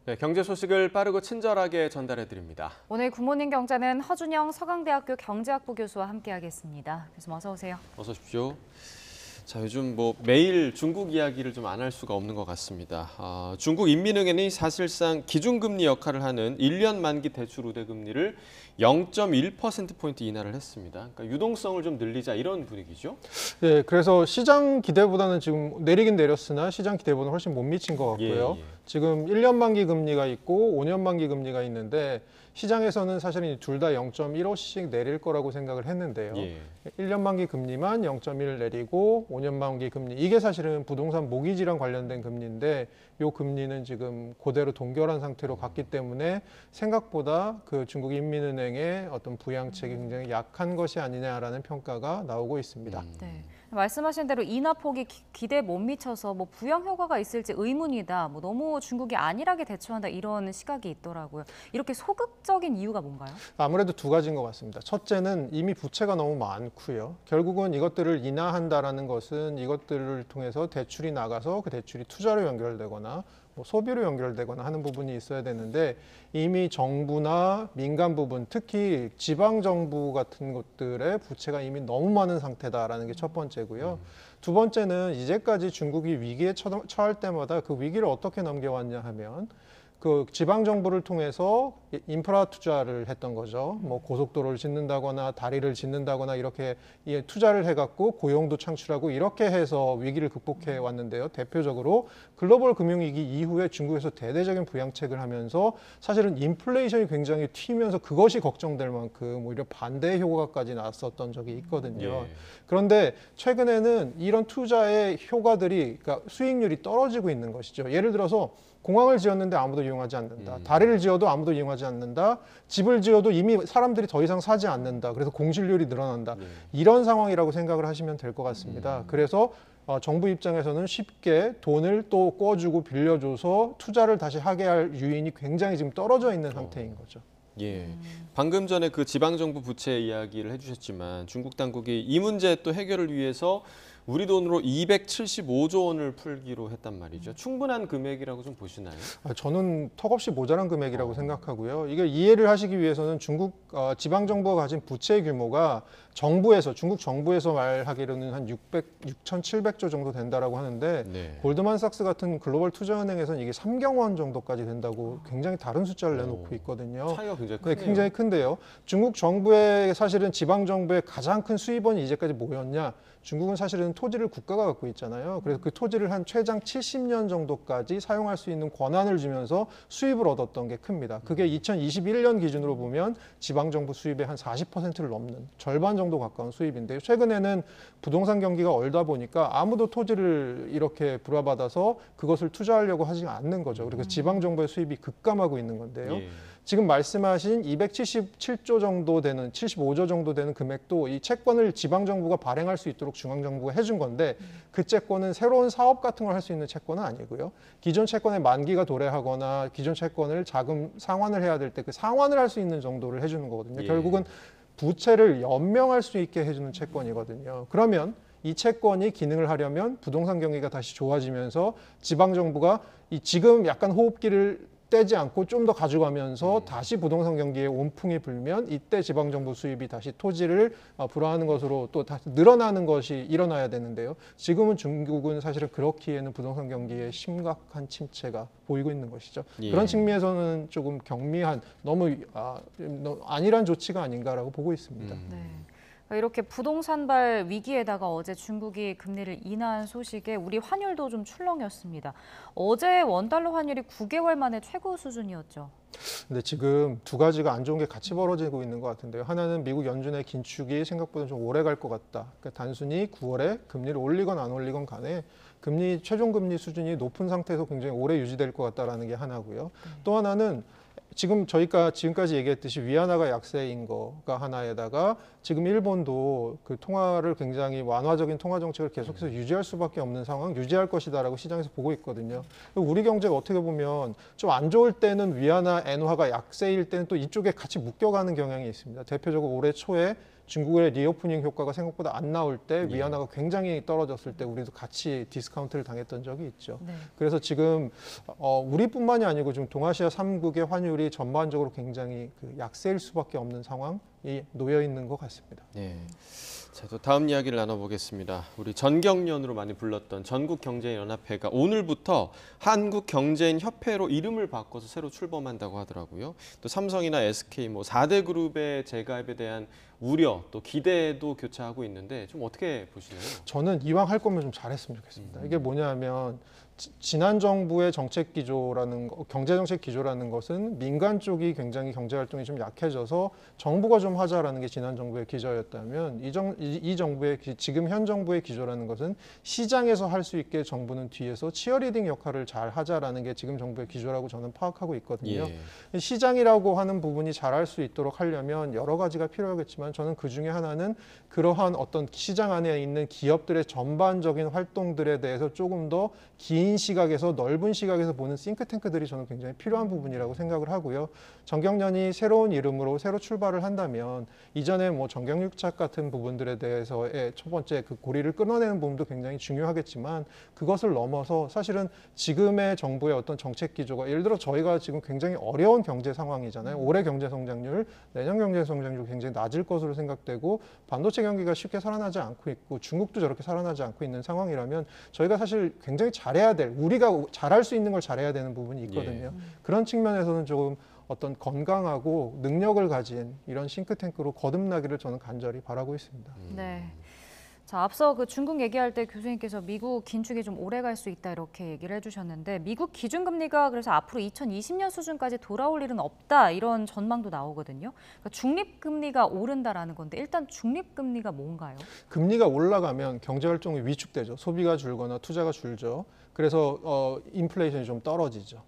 네, 경제 소식을 빠르고 친절하게 전달해드립니다. 오늘 굿모닝 경제는 허준영 서강대학교 경제학부 교수와 함께하겠습니다. 교수님 어서 오세요. 어서 오십시오. 자, 요즘 매일 중국 이야기를 좀 안 할 수가 없는 것 같습니다. 중국 인민은행이 사실상 기준금리 역할을 하는 1년 만기 대출 우대금리를 0.1%포인트 인하를 했습니다. 그러니까 유동성을 좀 늘리자 이런 분위기죠. 네, 그래서 시장 기대보다는 지금 내리긴 내렸으나 시장 기대보다는 훨씬 못 미친 것 같고요. 예. 지금 1년 만기 금리가 있고 5년 만기 금리가 있는데 시장에서는 사실은 둘 다 0.15씩 내릴 거라고 생각을 했는데요. 예. 1년 만기 금리만 0.1 내리고 5년 만기 금리, 이게 사실은 부동산 모기지랑 관련된 금리인데 이 금리는 지금 그대로 동결한 상태로 갔기 때문에 생각보다 그 중국 인민은행의 어떤 부양책이 굉장히 약한 것이 아니냐라는 평가가 나오고 있습니다. 네. 말씀하신 대로 인하폭이 기대에 못 미쳐서 부양 효과가 있을지 의문이다. 너무 중국이 안일하게 대처한다 이런 시각이 있더라고요. 이렇게 소극적인 이유가 뭔가요? 아무래도 두 가지인 것 같습니다. 첫째는 이미 부채가 너무 많고요. 결국은 이것들을 인하한다라는 것은 이것들을 통해서 대출이 나가서 그 대출이 투자로 연결되거나 소비로 연결되거나 하는 부분이 있어야 되는데 이미 정부나 민간 부분, 특히 지방 정부 같은 것들의 부채가 이미 너무 많은 상태다라는 게 첫 번째고요. 두 번째는 이제까지 중국이 위기에 처할 때마다 그 위기를 어떻게 넘겨왔냐 하면 그 지방 정부를 통해서 인프라 투자를 했던 거죠. 고속도로를 짓는다거나 다리를 짓는다거나 이렇게 투자를 해갖고 고용도 창출하고 이렇게 해서 위기를 극복해 왔는데요. 대표적으로 글로벌 금융위기 이후에 중국에서 대대적인 부양책을 하면서 사실은 인플레이션이 굉장히 튀면서 그것이 걱정될 만큼 오히려 반대 효과까지 났었던 적이 있거든요. 예. 그런데 최근에는 이런 투자의 효과들이, 그러니까 수익률이 떨어지고 있는 것이죠. 예를 들어서 공항을 지었는데 아무도 이용하지 않는다. 다리를 지어도 아무도 이용하지 않는다. 집을 지어도 이미 사람들이 더 이상 사지 않는다. 그래서 공실률이 늘어난다. 이런 상황이라고 생각을 하시면 될 것 같습니다. 그래서 정부 입장에서는 쉽게 돈을 또 꿔주고 빌려줘서 투자를 다시 하게 할 유인이 굉장히 지금 떨어져 있는 상태인 거죠. 예. 방금 전에 그 지방정부 부채 이야기를 해주셨지만 중국 당국이 이 문제 또 해결을 위해서 우리 돈으로 275조 원을 풀기로 했단 말이죠. 충분한 금액이라고 좀 보시나요? 저는 턱없이 모자란 금액이라고 생각하고요. 이게 이해를 하시기 위해서는 중국 지방정부가 가진 부채 규모가 중국 정부에서 말하기로는 한 6,700조 정도 된다라고 하는데 네. 골드만삭스 같은 글로벌 투자은행에서는 이게 3경원 정도까지 된다고 굉장히 다른 숫자를 내놓고 있거든요. 차이가 굉장히 네, 크네요. 굉장히 큰데요. 중국 정부의 사실은 지방정부의 가장 큰 수입원이 이제까지 뭐였냐? 중국은 사실은 토지를 국가가 갖고 있잖아요. 그래서 그 토지를 한 최장 70년 정도까지 사용할 수 있는 권한을 주면서 수입을 얻었던 게 큽니다. 그게 2021년 기준으로 보면 지방정부 수입의 한 40%를 넘는 절반 정도 가까운 수입인데요. 최근에는 부동산 경기가 얼다 보니까 아무도 토지를 이렇게 불화받아서 그것을 투자하려고 하지 않는 거죠. 그래서 지방정부의 수입이 급감하고 있는 건데요. 예. 지금 말씀하신 277조 정도 되는 75조 정도 되는 금액도 이 채권을 지방정부가 발행할 수 있도록 중앙정부가 해준 건데 그 채권은 새로운 사업 같은 걸 할 수 있는 채권은 아니고요. 기존 채권의 만기가 도래하거나 기존 채권을 자금 상환을 해야 될 때 그 상환을 할 수 있는 정도를 해주는 거거든요. 예. 결국은 부채를 연명할 수 있게 해주는 채권이거든요. 그러면 이 채권이 기능을 하려면 부동산 경기가 다시 좋아지면서 지방정부가 지금 약간 호흡기를 떼지 않고 좀 더 가져가면서 다시 부동산 경기에 온풍이 불면 이때 지방정부 수입이 다시 토지를 불화하는 것으로 또 다시 늘어나는 것이 일어나야 되는데요. 지금은 중국은 사실은 그렇기에는 부동산 경기에 심각한 침체가 보이고 있는 것이죠. 예. 그런 측면에서는 조금 경미한 너무 안일한 조치가 아닌가라고 보고 있습니다. 네. 이렇게 부동산발 위기에다가 어제 중국이 금리를 인하한 소식에 우리 환율도 좀 출렁였습니다. 어제 원달러 환율이 9개월 만에 최고 수준이었죠. 근데 지금 두 가지가 안 좋은 게 같이 벌어지고 있는 것 같은데요. 하나는 미국 연준의 긴축이 생각보다 좀 오래 갈 것 같다. 그러니까 단순히 9월에 금리를 올리건 안 올리건 간에 최종 금리 수준이 높은 상태에서 굉장히 오래 유지될 것 같다라는 게 하나고요. 또 하나는 저희가 지금까지 얘기했듯이 위안화가 약세인 거가 하나에다가 지금 일본도 그 통화를 굉장히 완화적인 통화 정책을 계속해서 유지할 수밖에 없는 상황, 유지할 것이다라고 시장에서 보고 있거든요. 우리 경제가 어떻게 보면 좀 안 좋을 때는 위안화, 엔화가 약세일 때는 또 이쪽에 같이 묶여가는 경향이 있습니다. 대표적으로 올해 초에 중국의 리오프닝 효과가 생각보다 안 나올 때 예. 위안화가 굉장히 떨어졌을 때 우리도 같이 디스카운트를 당했던 적이 있죠. 네. 그래서 지금 우리뿐만이 아니고 지금 동아시아 3국의 환율이 전반적으로 굉장히 그 약세일 수밖에 없는 상황이 놓여 있는 것 같습니다. 네. 자, 또 다음 이야기를 나눠보겠습니다. 우리 전경련으로 많이 불렀던 전국경제연합회가 오늘부터 한국경제인협회로 이름을 바꿔서 새로 출범한다고 하더라고요. 또 삼성이나 SK 뭐 4대 그룹의 재가입에 대한 우려 또 기대도 교차하고 있는데 좀 어떻게 보시나요? 저는 이왕 할 거면 좀 잘했으면 좋겠습니다. 이게 뭐냐면 지난 정부의 정책 기조라는 경제 정책 기조라는 것은 민간 쪽이 굉장히 경제 활동이 좀 약해져서 정부가 좀 하자라는 게 지난 정부의 기조였다면 이 정부의 지금 현 정부의 기조라는 것은 시장에서 할 수 있게 정부는 뒤에서 치어리딩 역할을 잘 하자라는 게 지금 정부의 기조라고 저는 파악하고 있거든요. 예. 시장이라고 하는 부분이 잘할 수 있도록 하려면 여러 가지가 필요하겠지만 저는 그 중에 하나는 그러한 어떤 시장 안에 있는 기업들의 전반적인 활동들에 대해서 조금 더 긴 시각에서 넓은 시각에서 보는 싱크탱크들이 저는 굉장히 필요한 부분이라고 생각을 하고요. 전경련이 새로운 이름으로 새로 출발을 한다면 이전에 뭐 정경유착 같은 부분들에 대해서의 첫 번째 그 고리를 끊어내는 부분도 굉장히 중요하겠지만 그것을 넘어서 사실은 지금의 정부의 어떤 정책 기조가 예를 들어 저희가 지금 굉장히 어려운 경제 상황이잖아요. 올해 경제 성장률, 내년 경제 성장률 굉장히 낮을 것으로 생각되고 반도체 경기가 쉽게 살아나지 않고 있고 중국도 저렇게 살아나지 않고 있는 상황이라면 저희가 사실 굉장히 잘해야 될 우리가 잘할 수 있는 걸 잘해야 되는 부분이 있거든요. 그런 측면에서는 조금 어떤 건강하고 능력을 가진 이런 싱크탱크로 거듭나기를 저는 간절히 바라고 있습니다. 네. 자, 앞서 그 중국 얘기할 때 교수님께서 미국 긴축이 좀 오래 갈 수 있다 이렇게 얘기를 해주셨는데 미국 기준금리가 그래서 앞으로 2020년 수준까지 돌아올 일은 없다 이런 전망도 나오거든요. 그러니까 중립금리가 오른다라는 건데 일단 중립금리가 뭔가요? 금리가 올라가면 경제 활동이 위축되죠. 소비가 줄거나 투자가 줄죠. 그래서 인플레이션이 좀 떨어지죠.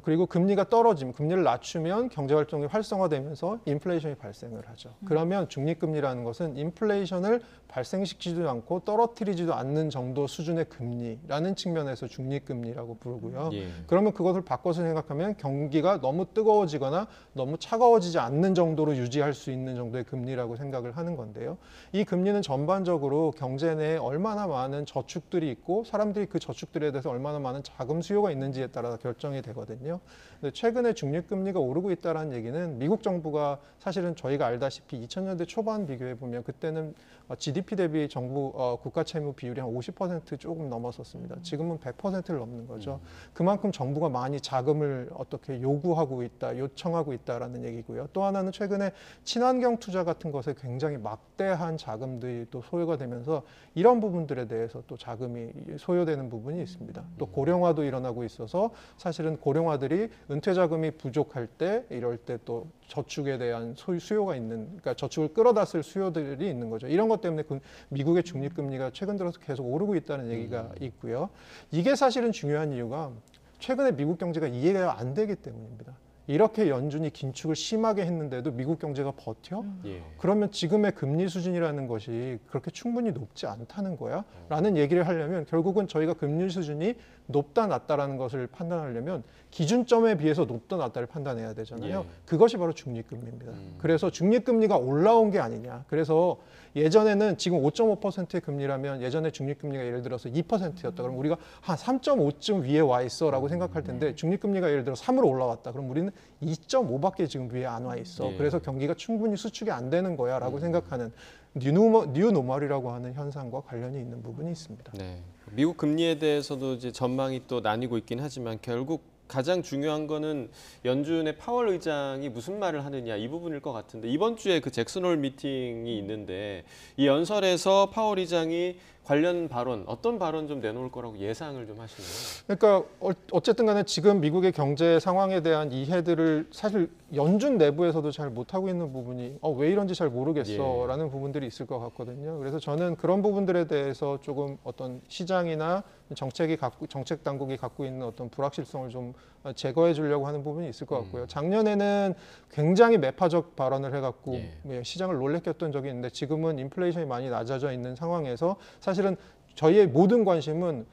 그리고 금리가 떨어지면 금리를 낮추면 경제 활동이 활성화되면서 인플레이션이 발생을 하죠. 그러면 중립금리라는 것은 인플레이션을 발생시키지도 않고 떨어뜨리지도 않는 정도 수준의 금리라는 측면에서 중립금리라고 부르고요. 예. 그러면 그것을 바꿔서 생각하면 경기가 너무 뜨거워지거나 너무 차가워지지 않는 정도로 유지할 수 있는 정도의 금리라고 생각을 하는 건데요. 이 금리는 전반적으로 경제 내에 얼마나 많은 저축들이 있고 사람들이 그 저축들에 대해서 얼마나 많은 자금 수요가 있는지에 따라 결정이 되거든요. 근데 최근에 중립금리가 오르고 있다는 얘기는 미국 정부가 사실은 저희가 알다시피 2000년대 초반 비교해 보면 그때는 GDP 대비 정부 국가 채무 비율이 한 50% 조금 넘었었습니다. 지금은 100%를 넘는 거죠. 그만큼 정부가 많이 자금을 어떻게 요구하고 있다, 요청하고 있다라는 얘기고요. 또 하나는 최근에 친환경 투자 같은 것에 굉장히 막대한 자금들이 또 소요가 되면서 이런 부분들에 대해서 또 자금이 소요되는 부분이 있습니다. 또 고령화도 일어나고 있어서 사실은 고령화들이 은퇴 자금이 부족할 때 이럴 때 또 저축에 대한 수요가 있는, 그러니까 저축을 끌어다 쓸 수요들이 있는 거죠. 이런 것 때문에 그 미국의 중립금리가 최근 들어서 계속 오르고 있다는 얘기가 있고요. 이게 사실은 중요한 이유가 최근에 미국 경제가 이해가 안 되기 때문입니다. 이렇게 연준이 긴축을 심하게 했는데도 미국 경제가 버텨? 예. 그러면 지금의 금리 수준이라는 것이 그렇게 충분히 높지 않다는 거야? 라는 얘기를 하려면 결국은 저희가 금리 수준이 높다 낮다라는 것을 판단하려면 기준점에 비해서 높다 낮다를 판단해야 되잖아요. 예. 그것이 바로 중립금리입니다. 그래서 중립금리가 올라온 게 아니냐. 그래서 예전에는 지금 5.5%의 금리라면 예전에 중립금리가 예를 들어서 2%였다. 그럼 우리가 한 3.5쯤 위에 와 있어라고 생각할 텐데 중립금리가 예를 들어 3으로 올라왔다. 그럼 우리는 2.5밖에 지금 위에 안 와 있어. 예. 그래서 경기가 충분히 수축이 안 되는 거야라고 생각하는 뉴노멀이라고 하는 현상과 관련이 있는 부분이 있습니다. 네. 미국 금리에 대해서도 이제 전망이 또 나뉘고 있긴 하지만 결국 가장 중요한 거는 연준의 파월 의장이 무슨 말을 하느냐 이 부분일 것 같은데 이번 주에 그 잭슨홀 미팅이 있는데 이 연설에서 파월 의장이 관련 발언 어떤 발언 좀 내놓을 거라고 예상을 좀 하시나요? 그러니까 어쨌든 간에 지금 미국의 경제 상황에 대한 이해들을 사실 연준 내부에서도 잘 못하고 있는 부분이 왜 이런지 잘 모르겠어라는 부분들이 있을 것 같거든요. 그래서 저는 그런 부분들에 대해서 조금 어떤 시장이나 정책 당국이 갖고 있는 어떤 불확실성을 좀 제거해 주려고 하는 부분이 있을 것 같고요. 작년에는 굉장히 매파적 발언을 해갖고 시장을 놀래켰던 적이 있는데 지금은 인플레이션이 많이 낮아져 있는 상황에서 사실은 저희의 모든 관심은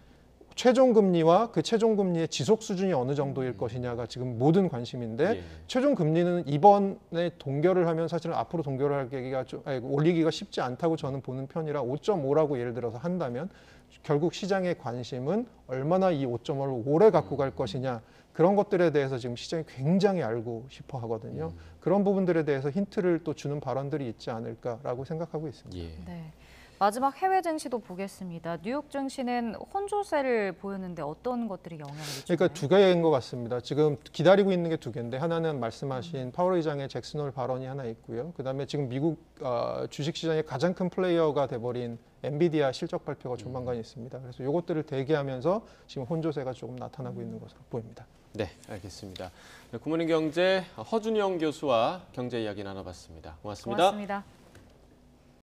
최종 금리와 그 최종 금리의 지속 수준이 어느 정도일 것이냐가 지금 모든 관심인데 예. 최종 금리는 이번에 동결을 하면 사실은 앞으로 동결을 하기가 올리기가 쉽지 않다고 저는 보는 편이라 5.5라고 예를 들어서 한다면 결국 시장의 관심은 얼마나 이 5.5를 오래 갖고 갈 것이냐 그런 것들에 대해서 지금 시장이 굉장히 알고 싶어 하거든요. 그런 부분들에 대해서 힌트를 또 주는 발언들이 있지 않을까라고 생각하고 있습니다. 예. 네. 마지막 해외 증시도 보겠습니다. 뉴욕 증시는 혼조세를 보였는데 어떤 것들이 영향을 미치나요? 그러니까 두 개인 것 같습니다. 지금 기다리고 있는 게 두 개인데 하나는 말씀하신 파월 의장의 잭슨홀 발언이 하나 있고요. 그다음에 지금 미국 주식시장의 가장 큰 플레이어가 돼버린 엔비디아 실적 발표가 조만간 있습니다. 그래서 이것들을 대기하면서 지금 혼조세가 조금 나타나고 있는 것으로 보입니다. 네, 알겠습니다. 네, 굿모닝 경제 허준영 교수와 경제 이야기 나눠봤습니다. 고맙습니다. 고맙습니다.